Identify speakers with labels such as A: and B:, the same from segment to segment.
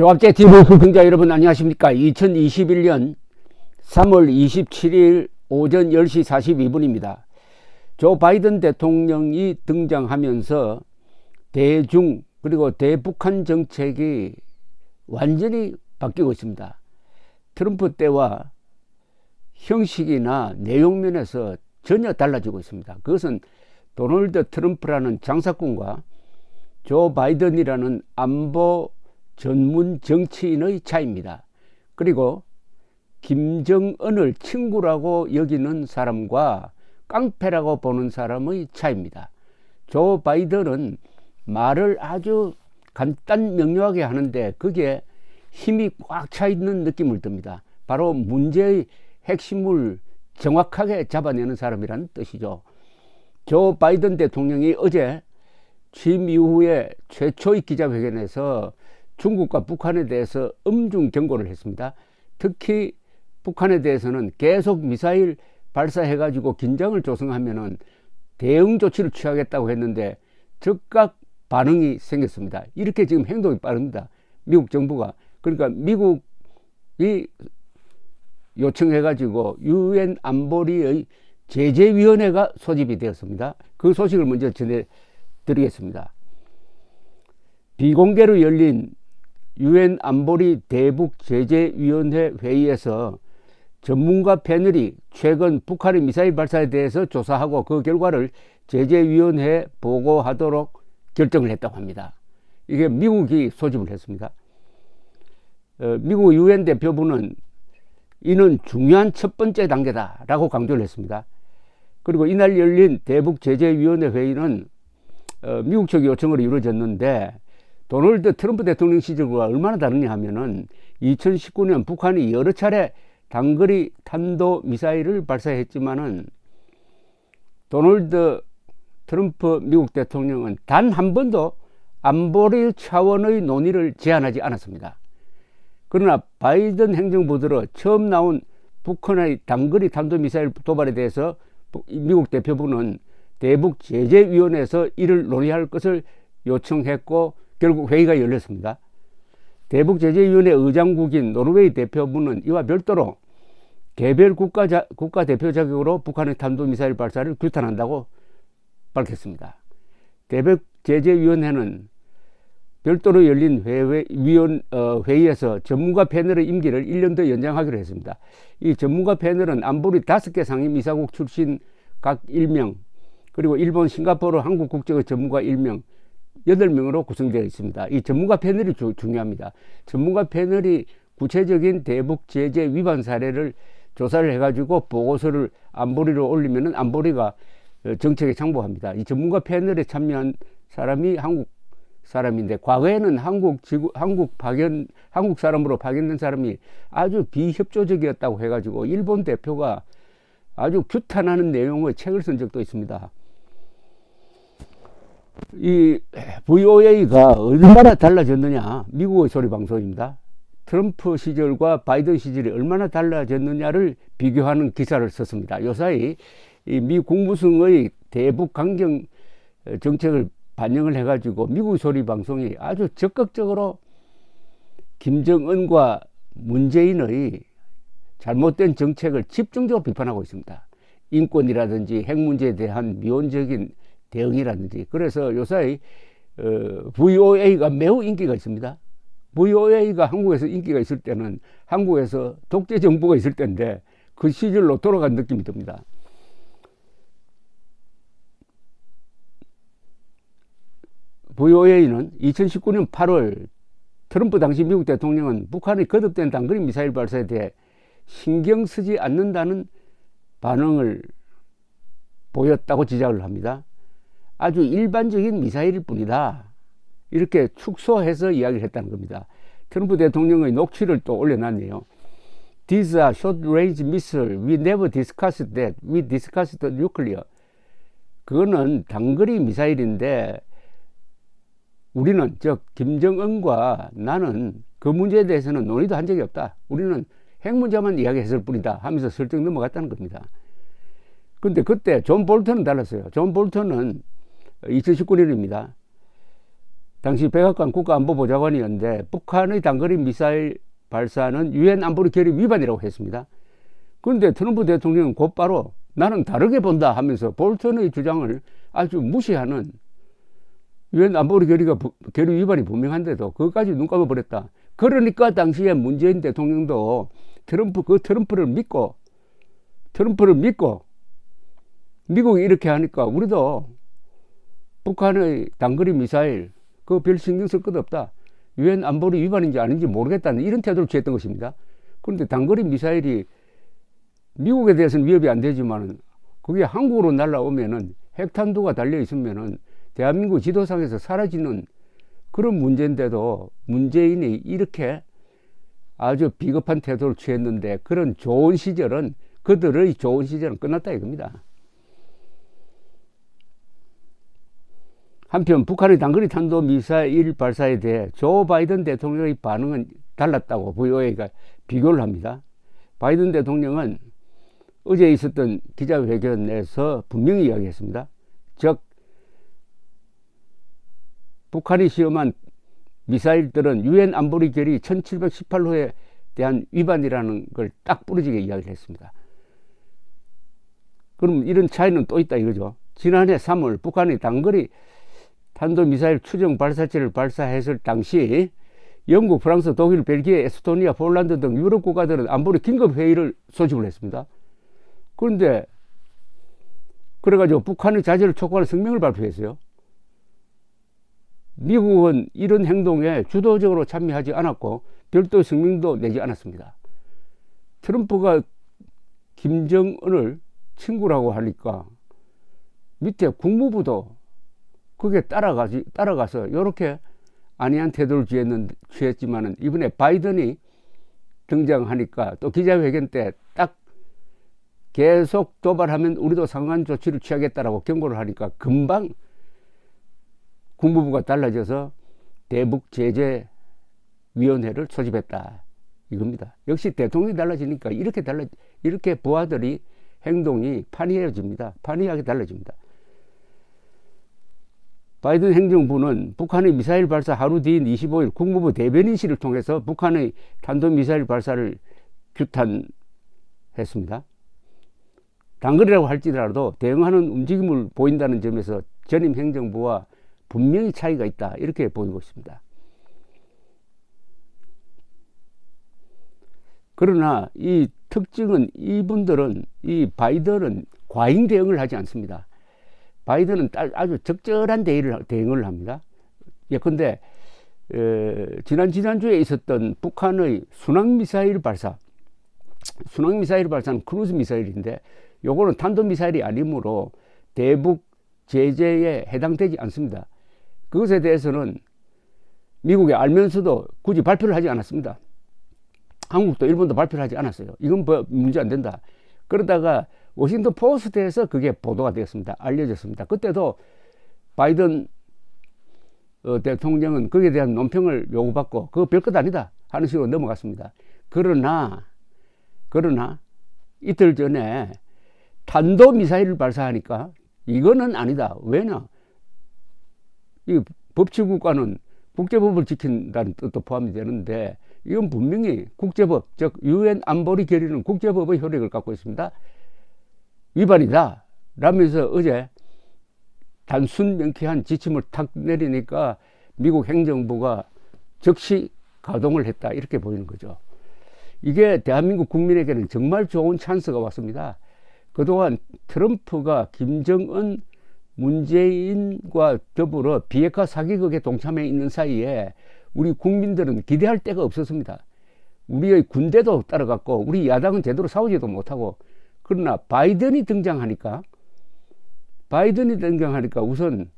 A: 조합제 TV 시청자 여러분 안녕하십니까. 2021년 3월 27일 오전 10시 42분입니다. 조 바이든 대통령이 등장하면서 대중 그리고 대북한 정책이 완전히 바뀌고 있습니다. 트럼프 때와 형식이나 내용 면에서 전혀 달라지고 있습니다. 그것은 도널드 트럼프라는 장사꾼과 조 바이든이라는 안보 전문 정치인의 차이입니다. 그리고 김정은을 친구라고 여기는 사람과 깡패라고 보는 사람의 차이입니다. 조 바이든은 말을 아주 간단 명료하게 하는데 그게 힘이 꽉 차 있는 느낌을 듭니다. 바로 문제의 핵심을 정확하게 잡아내는 사람이라는 뜻이죠. 조 바이든 대통령이 어제 취임 이후에 최초의 기자회견에서 중국과 북한에 대해서 엄중 경고를 했습니다. 특히 북한에 대해서는 계속 미사일 발사해가지고 긴장을 조성하면은 대응 조치를 취하겠다고 했는데 즉각 반응이 생겼습니다. 이렇게 지금 행동이 빠릅니다. 미국 정부가. 그러니까 미국이 요청해가지고 유엔 안보리의 제재위원회가 소집이 되었습니다. 그 소식을 먼저 전해드리겠습니다. 비공개로 열린 유엔 안보리 대북제재위원회 회의에서 전문가 패널이 최근 북한의 미사일 발사에 대해서 조사하고 그 결과를 제재위원회에 보고하도록 결정을 했다고 합니다. 이게 미국이 소집을 했습니다. 미국 유엔 대표부는 이는 중요한 첫 번째 단계다라고 강조를 했습니다. 그리고 이날 열린 대북제재위원회 회의는 미국 측 요청으로 이루어졌는데 도널드 트럼프 대통령 시절과 얼마나 다르냐 하면은 2019년 북한이 여러 차례 단거리 탄도미사일을 발사했지만은 도널드 트럼프 미국 대통령은 단 한 번도 안보리 차원의 논의를 제안하지 않았습니다. 그러나 바이든 행정부 들어 처음 나온 북한의 단거리 탄도미사일 도발에 대해서 미국 대표부는 대북제재위원회에서 이를 논의할 것을 요청했고 결국 회의가 열렸습니다. 대북제재위원회 의장국인 노르웨이 대표부는 이와 별도로 개별 국가 대표 자격으로 북한의 탄도미사일 발사를 규탄한다고 밝혔습니다. 대북제재위원회는 별도로 열린 회의에서 전문가 패널의 임기를 1년 더 연장하기로 했습니다. 이 전문가 패널은 안보리 5개 상임이사국 출신 각 1명, 그리고 일본, 싱가포르, 한국 국적의 전문가 1명, 8명으로 구성되어 있습니다. 이 전문가 패널이 중요합니다. 전문가 패널이 구체적인 대북 제재 위반 사례를 조사를 해가지고 보고서를 안보리로 올리면은 안보리가 정책에 참고합니다. 이 전문가 패널에 참여한 사람이 한국 사람인데 과거에는 한국 사람으로 파견된 사람이 아주 비협조적이었다고 해가지고 일본 대표가 아주 규탄하는 내용의 책을 쓴 적도 있습니다. 이 VOA가 얼마나 달라졌느냐, 미국의 소리 방송입니다. 트럼프 시절과 바이든 시절이 얼마나 달라졌느냐를 비교하는 기사를 썼습니다. 요사이 이 미 국무성의 대북 강경 정책을 반영을 해가지고 미국 소리 방송이 아주 적극적으로 김정은과 문재인의 잘못된 정책을 집중적으로 비판하고 있습니다. 인권이라든지 핵 문제에 대한 미온적인 대응이라든지. 그래서 요사이 VOA가 매우 인기가 있습니다. VOA가 한국에서 인기가 있을 때는 한국에서 독재 정부가 있을 때인데 그 시절로 돌아간 느낌이 듭니다. VOA는 2019년 8월 트럼프 당시 미국 대통령은 북한의 거듭된 단거리 미사일 발사에 대해 신경 쓰지 않는다는 반응을 보였다고 지적을 합니다. 아주 일반적인 미사일일 뿐이다, 이렇게 축소해서 이야기를 했다는 겁니다. 트럼프 대통령의 녹취를 또 올려놨네요. These are short-range missiles. We never discussed that. We discussed nuclear. 그거는 단거리 미사일인데 우리는, 즉 김정은과 나는 그 문제에 대해서는 논의도 한 적이 없다. 우리는 핵 문제만 이야기했을 뿐이다 하면서 설득 넘어갔다는 겁니다. 근데 그때 존 볼턴은 달랐어요. 존 볼턴은 2019년입니다. 당시 백악관 국가안보보좌관이었는데 북한의 단거리 미사일 발사는 유엔 안보리 결의 위반이라고 했습니다. 그런데 트럼프 대통령은 곧바로 나는 다르게 본다 하면서 볼턴의 주장을 아주 무시하는, 유엔 안보리 결의 위반이 분명한데도 그것까지 눈 감아버렸다. 그러니까 당시에 문재인 대통령도 트럼프를 믿고 미국이 이렇게 하니까 우리도 북한의 단거리 미사일 그거 별 신경 쓸 것 없다, 유엔 안보리 위반인지 아닌지 모르겠다는 이런 태도를 취했던 것입니다. 그런데 단거리 미사일이 미국에 대해서는 위협이 안 되지만 그게 한국으로 날아오면은 핵탄두가 달려 있으면은 대한민국 지도상에서 사라지는 그런 문제인데도 문재인이 이렇게 아주 비겁한 태도를 취했는데, 그런 좋은 시절은, 그들의 좋은 시절은 끝났다 이겁니다. 한편 북한의 단거리 탄도미사일 발사에 대해 조 바이든 대통령의 반응은 달랐다고 VOA가 비교를 합니다. 바이든 대통령은 어제 있었던 기자회견에서 분명히 이야기했습니다. 즉 북한이 시험한 미사일들은 유엔 안보리 결의 1718호에 대한 위반이라는 걸 딱 부러지게 이야기를 했습니다. 그럼 이런 차이는 또 있다 이거죠. 지난해 3월 북한이 단거리 탄도미사일 추정 발사체를 발사했을 당시 영국, 프랑스, 독일, 벨기에, 에스토니아, 폴란드 등 유럽 국가들은 안보리 긴급회의를 소집을 했습니다. 그런데 그래가지고 북한의 자제를 촉구하는 성명을 발표했어요. 미국은 이런 행동에 주도적으로 참여하지 않았고 별도 성명도 내지 않았습니다. 트럼프가 김정은을 친구라고 하니까 밑에 국무부도 그게 따라가서 이렇게 안이한 태도를 취했지만은 이번에 바이든이 등장하니까 또 기자회견 때 딱 계속 도발하면 우리도 상한 조치를 취하겠다라고 경고를 하니까 금방 국무부가 달라져서 대북제재위원회를 소집했다 이겁니다. 역시 대통령이 달라지니까 이렇게 부하들이 행동이 판이하게 달라집니다. 바이든 행정부는 북한의 미사일 발사 하루 뒤인 25일 국무부 대변인실을 통해서 북한의 탄도미사일 발사를 규탄했습니다. 단거리라고 할지라도 대응하는 움직임을 보인다는 점에서 전임 행정부와 분명히 차이가 있다 이렇게 보이고 있습니다. 그러나 이 특징은 이 바이든은 과잉 대응을 하지 않습니다. 바이든은 아주 적절한 대응을 합니다. 예컨대 지난주에 있었던 북한의 순항미사일 발사는 크루즈 미사일인데 요거는 탄도미사일이 아니므로 대북 제재에 해당되지 않습니다. 그것에 대해서는 미국이 알면서도 굳이 발표를 하지 않았습니다. 한국도 일본도 발표를 하지 않았어요. 이건 문제 안 된다. 그러다가 워싱턴 포스트에서 그게 보도가 되었습니다. 알려졌습니다. 그때도 바이든 대통령은 거기에 대한 논평을 요구받고 그거 별것 아니다 하는 식으로 넘어갔습니다. 그러나 이틀 전에 탄도미사일을 발사하니까 이거는 아니다. 왜냐? 이 법치국가는 국제법을 지킨다는 뜻도 포함이 되는데 이건 분명히 국제법, 즉 유엔 안보리 결의는 국제법의 효력을 갖고 있습니다. 위반이다 라면서 어제 단순 명쾌한 지침을 탁 내리니까 미국 행정부가 즉시 가동을 했다 이렇게 보이는 거죠. 이게 대한민국 국민에게는 정말 좋은 찬스가 왔습니다. 그동안 트럼프가 김정은, 문재인과 더불어 비핵화 사기극에 동참해 있는 사이에 우리 국민들은 기대할 데가 없었습니다. 우리의 군대도 따라갔고 우리 야당은 제대로 싸우지도 못하고, 그러나 바이든이 등장하니까 우선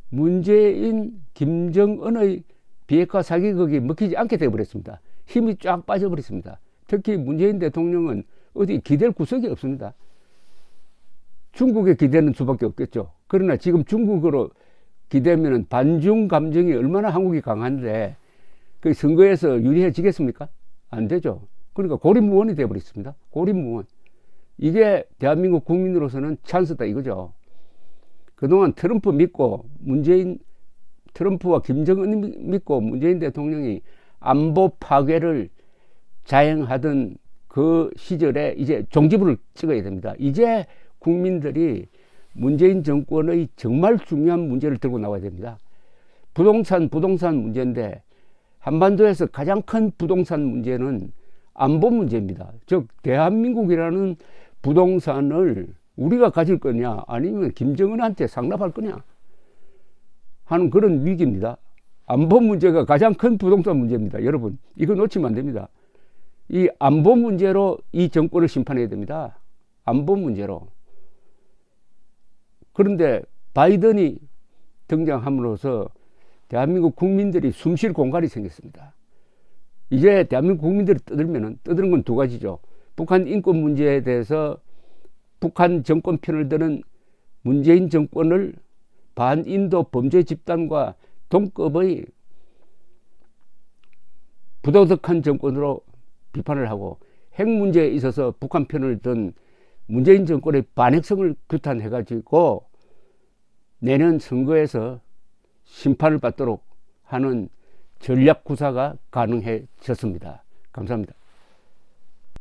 A: 문재인, 김정은의 비핵화 사기극이 먹히지 않게 되어버렸습니다. 힘이 쫙 빠져버렸습니다. 특히 문재인 대통령은 어디 기댈 구석이 없습니다. 중국에 기대는 수밖에 없겠죠. 그러나 지금 중국으로 기대면 반중 감정이 얼마나 한국이 강한데 그 선거에서 유리해지겠습니까? 안 되죠. 그러니까 고립무원이 되어버렸습니다. 고립무원. 이게 대한민국 국민으로서는 찬스다 이거죠. 그동안 트럼프 믿고 문재인 트럼프와 김정은 믿고 문재인 대통령이 안보 파괴를 자행하던 그 시절에 이제 종지부를 찍어야 됩니다. 이제 국민들이 문재인 정권의 정말 중요한 문제를 들고 나와야 됩니다. 부동산 문제인데 한반도에서 가장 큰 부동산 문제는 안보 문제입니다. 즉 대한민국이라는 부동산을 우리가 가질 거냐 아니면 김정은한테 상납할 거냐 하는 그런 위기입니다. 안보 문제가 가장 큰 부동산 문제입니다. 여러분 이거 놓치면 안 됩니다. 이 안보 문제로 이 정권을 심판해야 됩니다. 안보 문제로. 그런데 바이든이 등장함으로써 대한민국 국민들이 숨쉴 공간이 생겼습니다. 이제 대한민국 국민들이 떠드는 건 두 가지죠. 북한 인권 문제에 대해서 북한 정권 편을 드는 문재인 정권을 반인도 범죄 집단과 동급의 부도덕한 정권으로 비판을 하고, 핵 문제에 있어서 북한 편을 든 문재인 정권의 반핵성을 규탄해가지고 내년 선거에서 심판을 받도록 하는 전략 구사가 가능해졌습니다. 감사합니다.